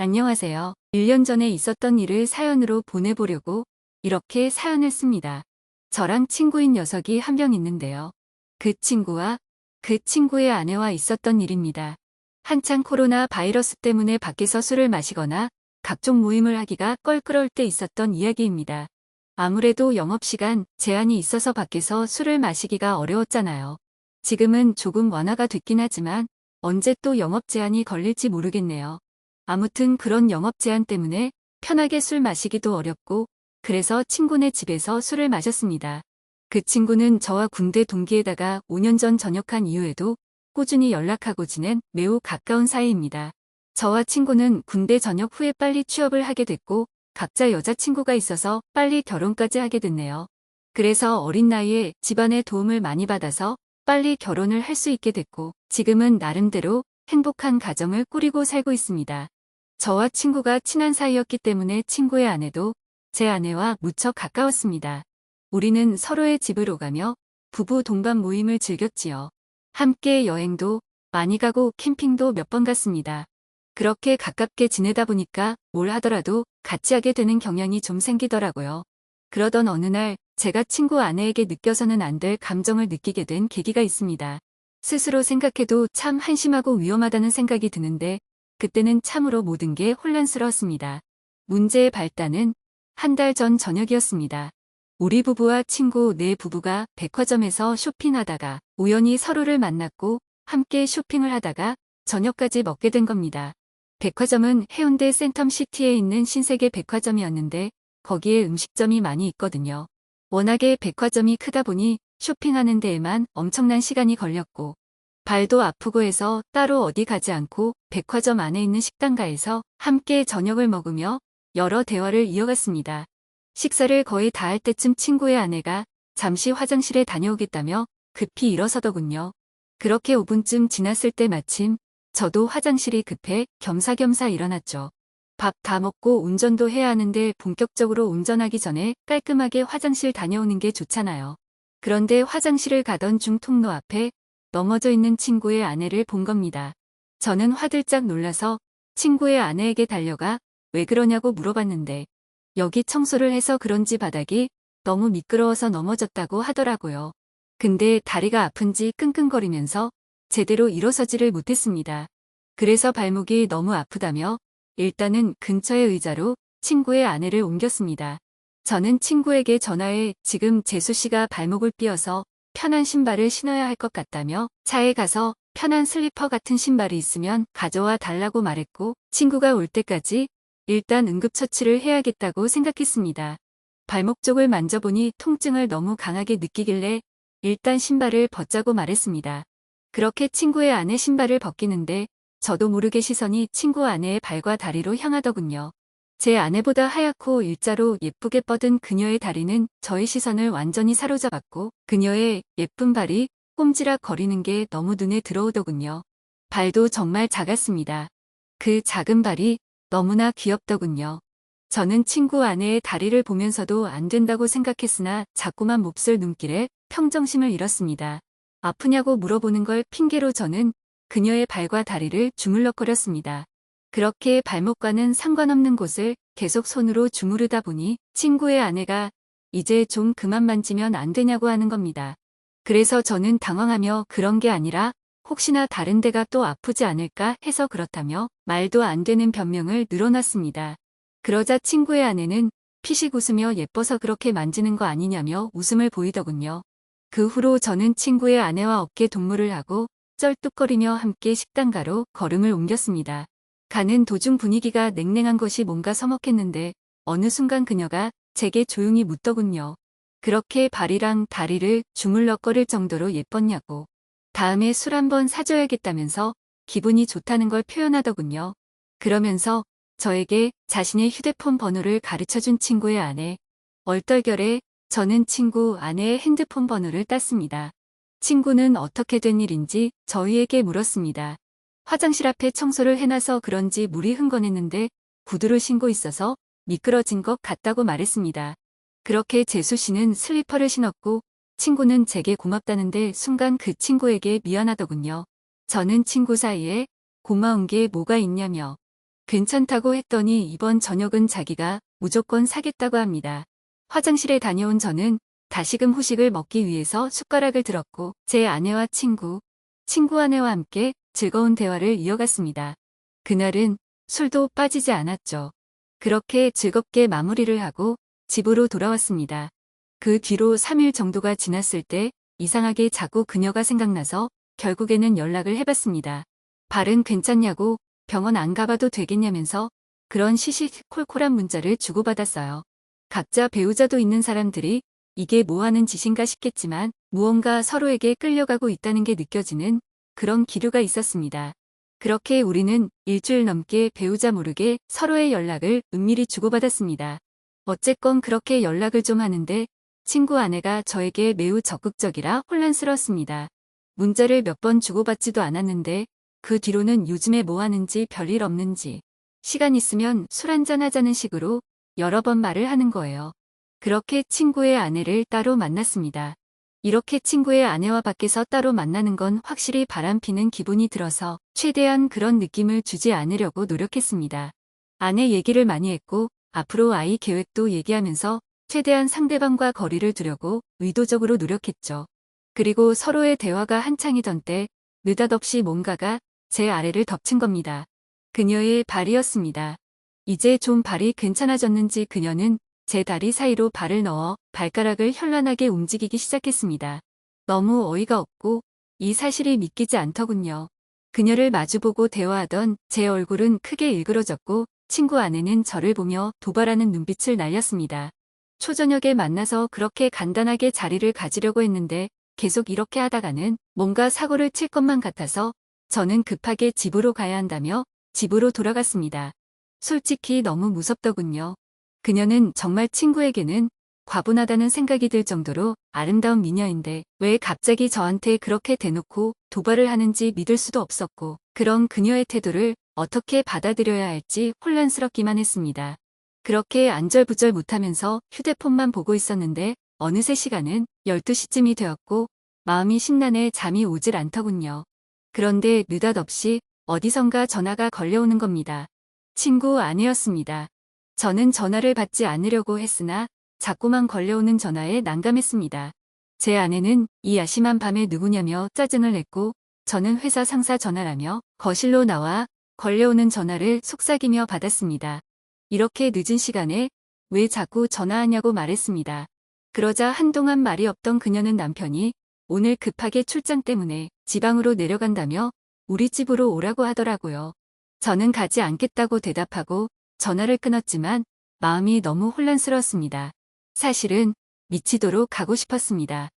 안녕하세요. 1년 전에 있었던 일을 사연으로 보내보려고 이렇게 사연을 씁니다. 저랑 친구인 녀석이 한 명 있는데요. 그 친구와 그 친구의 아내와 있었던 일입니다. 한창 코로나 바이러스 때문에 밖에서 술을 마시거나 각종 모임을 하기가 껄끄러울 때 있었던 이야기입니다. 아무래도 영업시간 제한이 있어서 밖에서 술을 마시기가 어려웠잖아요. 지금은 조금 완화가 됐긴 하지만 언제 또 영업 제한이 걸릴지 모르겠네요. 아무튼 그런 영업 제한 때문에 편하게 술 마시기도 어렵고 그래서 친구네 집에서 술을 마셨습니다. 그 친구는 저와 군대 동기에다가 5년 전 전역한 이후에도 꾸준히 연락하고 지낸 매우 가까운 사이입니다. 저와 친구는 군대 전역 후에 빨리 취업을 하게 됐고 각자 여자친구가 있어서 빨리 결혼까지 하게 됐네요. 그래서 어린 나이에 집안의 도움을 많이 받아서 빨리 결혼을 할 수 있게 됐고 지금은 나름대로 행복한 가정을 꾸리고 살고 있습니다. 저와 친구가 친한 사이였기 때문에 친구의 아내도 제 아내와 무척 가까웠습니다. 우리는 서로의 집을 오가며 부부 동반 모임을 즐겼지요. 함께 여행도 많이 가고 캠핑도 몇 번 갔습니다. 그렇게 가깝게 지내다 보니까 뭘 하더라도 같이 하게 되는 경향이 좀 생기더라고요. 그러던 어느 날 제가 친구 아내에게 느껴서는 안 될 감정을 느끼게 된 계기가 있습니다. 스스로 생각해도 참 한심하고 위험하다는 생각이 드는데 그때는 참으로 모든 게 혼란스러웠습니다. 문제의 발단은 한 달 전 저녁이었습니다. 우리 부부와 친구 네 부부가 백화점에서 쇼핑하다가 우연히 서로를 만났고 함께 쇼핑을 하다가 저녁까지 먹게 된 겁니다. 백화점은 해운대 센텀시티에 있는 신세계 백화점이었는데 거기에 음식점이 많이 있거든요. 워낙에 백화점이 크다 보니 쇼핑하는 데에만 엄청난 시간이 걸렸고 발도 아프고 해서 따로 어디 가지 않고 백화점 안에 있는 식당가에서 함께 저녁을 먹으며 여러 대화를 이어갔습니다. 식사를 거의 다 할 때쯤 친구의 아내가 잠시 화장실에 다녀오겠다며 급히 일어서더군요. 그렇게 5분쯤 지났을 때 마침 저도 화장실이 급해 겸사겸사 일어났죠. 밥 다 먹고 운전도 해야 하는데 본격적으로 운전하기 전에 깔끔하게 화장실 다녀오는 게 좋잖아요. 그런데 화장실을 가던 중 통로 앞에 넘어져 있는 친구의 아내를 본 겁니다. 저는 화들짝 놀라서 친구의 아내에게 달려가 왜 그러냐고 물어봤는데 여기 청소를 해서 그런지 바닥이 너무 미끄러워서 넘어졌다고 하더라고요. 근데 다리가 아픈지 끙끙거리면서 제대로 일어서지를 못했습니다. 그래서 발목이 너무 아프다며 일단은 근처의 의자로 친구의 아내를 옮겼습니다. 저는 친구에게 전화해 지금 재수 씨가 발목을 삐어서 편한 신발을 신어야 할 것 같다며 차에 가서 편한 슬리퍼 같은 신발이 있으면 가져와 달라고 말했고 친구가 올 때까지 일단 응급처치를 해야겠다고 생각했습니다. 발목 쪽을 만져보니 통증을 너무 강하게 느끼길래 일단 신발을 벗자고 말했습니다. 그렇게 친구의 아내 신발을 벗기는데 저도 모르게 시선이 친구 아내의 발과 다리로 향하더군요. 제 아내보다 하얗고 일자로 예쁘게 뻗은 그녀의 다리는 저의 시선을 완전히 사로잡았고 그녀의 예쁜 발이 꼼지락 거리는 게 너무 눈에 들어오더군요. 발도 정말 작았습니다. 그 작은 발이 너무나 귀엽더군요. 저는 친구 아내의 다리를 보면서도 안 된다고 생각했으나 자꾸만 몹쓸 눈길에 평정심을 잃었습니다. 아프냐고 물어보는 걸 핑계로 저는 그녀의 발과 다리를 주물럭거렸습니다. 그렇게 발목과는 상관없는 곳을 계속 손으로 주무르다 보니 친구의 아내가 이제 좀 그만 만지면 안 되냐고 하는 겁니다. 그래서 저는 당황하며 그런 게 아니라 혹시나 다른 데가 또 아프지 않을까 해서 그렇다며 말도 안 되는 변명을 늘어놨습니다. 그러자 친구의 아내는 피식 웃으며 예뻐서 그렇게 만지는 거 아니냐며 웃음을 보이더군요. 그 후로 저는 친구의 아내와 어깨 동무를 하고 쩔뚝거리며 함께 식당가로 걸음을 옮겼습니다. 가는 도중 분위기가 냉랭한 것이 뭔가 서먹했는데 어느 순간 그녀가 제게 조용히 묻더군요. 그렇게 발이랑 다리를 주물럭거릴 정도로 예뻤냐고. 다음에 술 한번 사줘야겠다면서 기분이 좋다는 걸 표현하더군요. 그러면서 저에게 자신의 휴대폰 번호를 가르쳐준 친구의 아내. 얼떨결에 저는 친구 아내의 핸드폰 번호를 땄습니다. 친구는 어떻게 된 일인지 저희에게 물었습니다. 화장실 앞에 청소를 해놔서 그런지 물이 흥건했는데 구두를 신고 있어서 미끄러진 것 같다고 말했습니다. 그렇게 재수 씨는 슬리퍼를 신었고 친구는 제게 고맙다는데 순간 그 친구에게 미안하더군요. 저는 친구 사이에 고마운 게 뭐가 있냐며 괜찮다고 했더니 이번 저녁은 자기가 무조건 사겠다고 합니다. 화장실에 다녀온 저는 다시금 후식을 먹기 위해서 숟가락을 들었고 제 아내와 친구 아내와 함께 즐거운 대화를 이어갔습니다. 그날은 술도 빠지지 않았죠. 그렇게 즐겁게 마무리를 하고 집으로 돌아왔습니다. 그 뒤로 3일 정도가 지났을 때 이상하게 자꾸 그녀가 생각나서 결국에는 연락을 해봤습니다. 발은 괜찮냐고 병원 안 가봐도 되겠냐면서 그런 시시콜콜한 문자를 주고받았어요. 각자 배우자도 있는 사람들이 이게 뭐 하는 짓인가 싶겠지만 무언가 서로에게 끌려가고 있다는 게 느껴지는 그런 기류가 있었습니다. 그렇게 우리는 일주일 넘게 배우자 모르게 서로의 연락을 은밀히 주고받았습니다. 어쨌건 그렇게 연락을 좀 하는데 친구 아내가 저에게 매우 적극적이라 혼란스러웠습니다. 문자를 몇 번 주고받지도 않았는데 그 뒤로는 요즘에 뭐 하는지 별일 없는지 시간 있으면 술 한잔 하자는 식으로 여러 번 말을 하는 거예요. 그렇게 친구의 아내를 따로 만났습니다. 이렇게 친구의 아내와 밖에서 따로 만나는 건 확실히 바람피는 기분이 들어서 최대한 그런 느낌을 주지 않으려고 노력했습니다. 아내 얘기를 많이 했고 앞으로 아이 계획도 얘기하면서 최대한 상대방과 거리를 두려고 의도적으로 노력했죠. 그리고 서로의 대화가 한창이던 때 느닷없이 뭔가가 제 아래를 덮친 겁니다. 그녀의 발이었습니다. 이제 좀 발이 괜찮아졌는지 그녀는 제 다리 사이로 발을 넣어 발가락을 현란하게 움직이기 시작했습니다. 너무 어이가 없고 이 사실이 믿기지 않더군요. 그녀를 마주보고 대화하던 제 얼굴은 크게 일그러졌고 친구 아내는 저를 보며 도발하는 눈빛을 날렸습니다. 초저녁에 만나서 그렇게 간단하게 자리를 가지려고 했는데 계속 이렇게 하다가는 뭔가 사고를 칠 것만 같아서 저는 급하게 집으로 가야 한다며 집으로 돌아갔습니다. 솔직히 너무 무섭더군요. 그녀는 정말 친구에게는 과분하다는 생각이 들 정도로 아름다운 미녀인데 왜 갑자기 저한테 그렇게 대놓고 도발을 하는지 믿을 수도 없었고 그런 그녀의 태도를 어떻게 받아들여야 할지 혼란스럽기만 했습니다. 그렇게 안절부절 못하면서 휴대폰만 보고 있었는데 어느새 시간은 12시쯤이 되었고 마음이 심란해 잠이 오질 않더군요. 그런데 느닷없이 어디선가 전화가 걸려오는 겁니다. 친구 아내였습니다. 저는 전화를 받지 않으려고 했으나 자꾸만 걸려오는 전화에 난감했습니다. 제 아내는 이 야심한 밤에 누구냐며 짜증을 냈고 저는 회사 상사 전화라며 거실로 나와 걸려오는 전화를 속삭이며 받았습니다. 이렇게 늦은 시간에 왜 자꾸 전화하냐고 말했습니다. 그러자 한동안 말이 없던 그녀는 남편이 오늘 급하게 출장 때문에 지방으로 내려간다며 우리 집으로 오라고 하더라고요. 저는 가지 않겠다고 대답하고 전화를 끊었지만 마음이 너무 혼란스러웠습니다. 사실은 미치도록 가고 싶었습니다.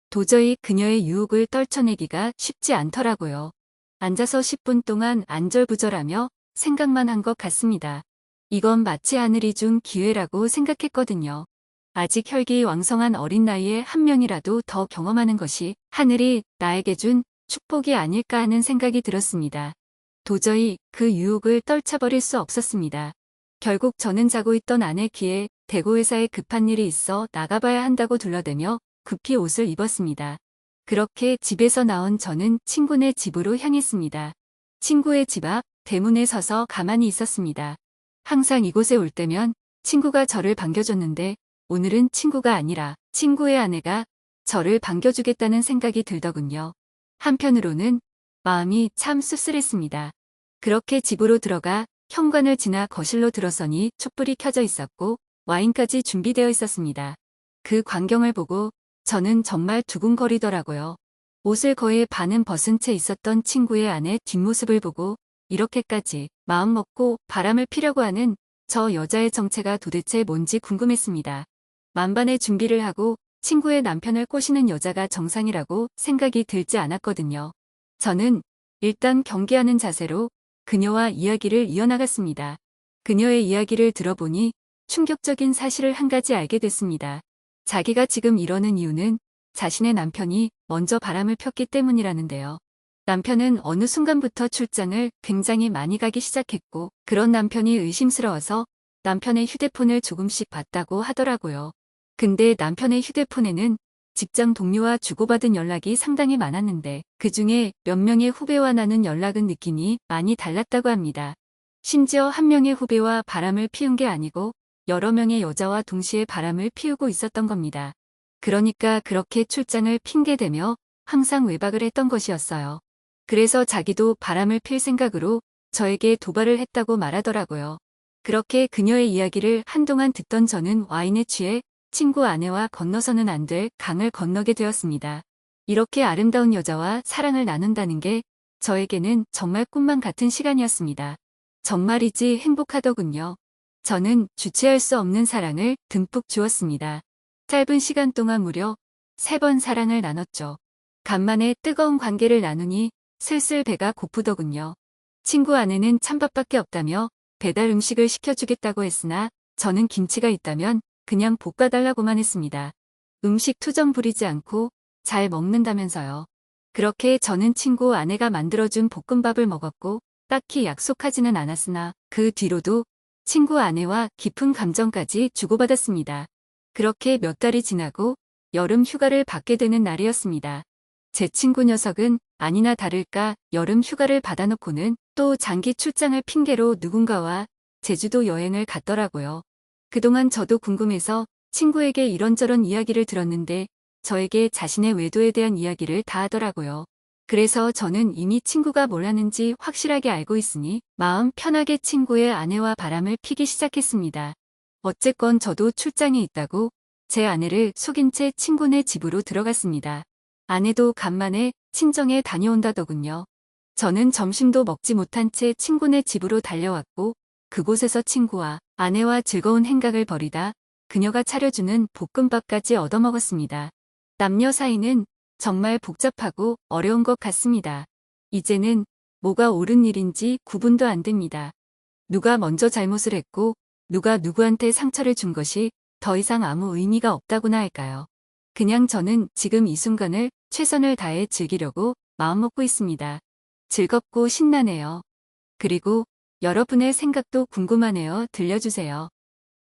도저히 그녀의 유혹을 떨쳐내기가 쉽지 않더라고요. 앉아서 10분 동안 안절부절하며 생각만 한 것 같습니다. 이건 마치 하늘이 준 기회라고 생각했거든요. 아직 혈기왕성한 어린 나이에 한 명이라도 더 경험하는 것이 하늘이 나에게 준 축복이 아닐까 하는 생각이 들었습니다. 도저히 그 유혹을 떨쳐버릴 수 없었습니다. 결국 저는 자고 있던 아내 귀에 대구 회사에 급한 일이 있어 나가봐야 한다고 둘러대며 급히 옷을 입었습니다. 그렇게 집에서 나온 저는 친구네 집으로 향했습니다. 친구의 집 앞 대문에 서서 가만히 있었습니다. 항상 이곳에 올 때면 친구가 저를 반겨줬는데 오늘은 친구가 아니라 친구의 아내가 저를 반겨주겠다는 생각이 들더군요. 한편으로는 마음이 참 씁쓸했습니다. 그렇게 집으로 들어가 현관을 지나 거실로 들어서니 촛불이 켜져 있었고 와인까지 준비되어 있었습니다. 그 광경을 보고 저는 정말 두근거리더라고요. 옷을 거의 반은 벗은 채 있었던 친구의 아내 뒷모습을 보고 이렇게까지 마음먹고 바람을 피려고 하는 저 여자의 정체가 도대체 뭔지 궁금했습니다. 만반의 준비를 하고 친구의 남편을 꼬시는 여자가 정상이라고 생각이 들지 않았거든요. 저는 일단 경계하는 자세로 그녀와 이야기를 이어나갔습니다. 그녀의 이야기를 들어보니 충격적인 사실을 한 가지 알게 됐습니다. 자기가 지금 이러는 이유는 자신의 남편이 먼저 바람을 폈기 때문이라는데요. 남편은 어느 순간부터 출장을 굉장히 많이 가기 시작했고 그런 남편이 의심스러워서 남편의 휴대폰을 조금씩 봤다고 하더라고요. 근데 남편의 휴대폰에는 직장 동료와 주고받은 연락이 상당히 많았는데 그중에 몇 명의 후배와 나눈 연락은 느낌이 많이 달랐다고 합니다. 심지어 한 명의 후배와 바람을 피운 게 아니고 여러 명의 여자와 동시에 바람을 피우고 있었던 겁니다. 그러니까 그렇게 출장을 핑계대며 항상 외박을 했던 것이었어요. 그래서 자기도 바람을 필 생각으로 저에게 도발을 했다고 말하더라고요. 그렇게 그녀의 이야기를 한동안 듣던 저는 와인에 취해 친구 아내와 건너서는 안 될 강을 건너게 되었습니다. 이렇게 아름다운 여자와 사랑을 나눈다는 게 저에게는 정말 꿈만 같은 시간이었습니다. 정말이지 행복하더군요. 저는 주체할 수 없는 사랑을 듬뿍 주었습니다. 짧은 시간 동안 무려 3번 사랑을 나눴죠. 간만에 뜨거운 관계를 나누니 슬슬 배가 고프더군요. 친구 아내는 찬밥밖에 없다며 배달 음식을 시켜주겠다고 했으나 저는 김치가 있다면 그냥 볶아달라고만 했습니다. 음식 투정 부리지 않고 잘 먹는다면서요. 그렇게 저는 친구 아내가 만들어준 볶음밥을 먹었고 딱히 약속하지는 않았으나 그 뒤로도 친구 아내와 깊은 감정까지 주고받았습니다. 그렇게 몇 달이 지나고 여름 휴가를 받게 되는 날이었습니다. 제 친구 녀석은 아니나 다를까 여름 휴가를 받아놓고는 또 장기 출장을 핑계로 누군가와 제주도 여행을 갔더라고요. 그동안 저도 궁금해서 친구에게 이런저런 이야기를 들었는데 저에게 자신의 외도에 대한 이야기를 다 하더라고요. 그래서 저는 이미 친구가 뭘 하는지 확실하게 알고 있으니 마음 편하게 친구의 아내와 바람을 피기 시작했습니다. 어쨌건 저도 출장에 있다고 제 아내를 속인 채 친구네 집으로 들어갔습니다. 아내도 간만에 친정에 다녀온다더군요. 저는 점심도 먹지 못한 채 친구네 집으로 달려왔고 그곳에서 친구와 아내와 즐거운 행각을 벌이다 그녀가 차려주는 볶음밥까지 얻어먹었습니다. 남녀 사이는 정말 복잡하고 어려운 것 같습니다. 이제는 뭐가 옳은 일인지 구분도 안 됩니다. 누가 먼저 잘못을 했고 누가 누구한테 상처를 준 것이 더 이상 아무 의미가 없다고나 할까요? 그냥 저는 지금 이 순간을 최선을 다해 즐기려고 마음먹고 있습니다. 즐겁고 신나네요. 그리고 여러분의 생각도 궁금하네요. 들려주세요.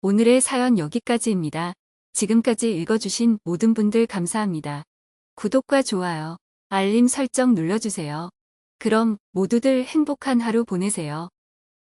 오늘의 사연 여기까지입니다. 지금까지 읽어주신 모든 분들 감사합니다. 구독과 좋아요, 알림 설정 눌러주세요. 그럼 모두들 행복한 하루 보내세요.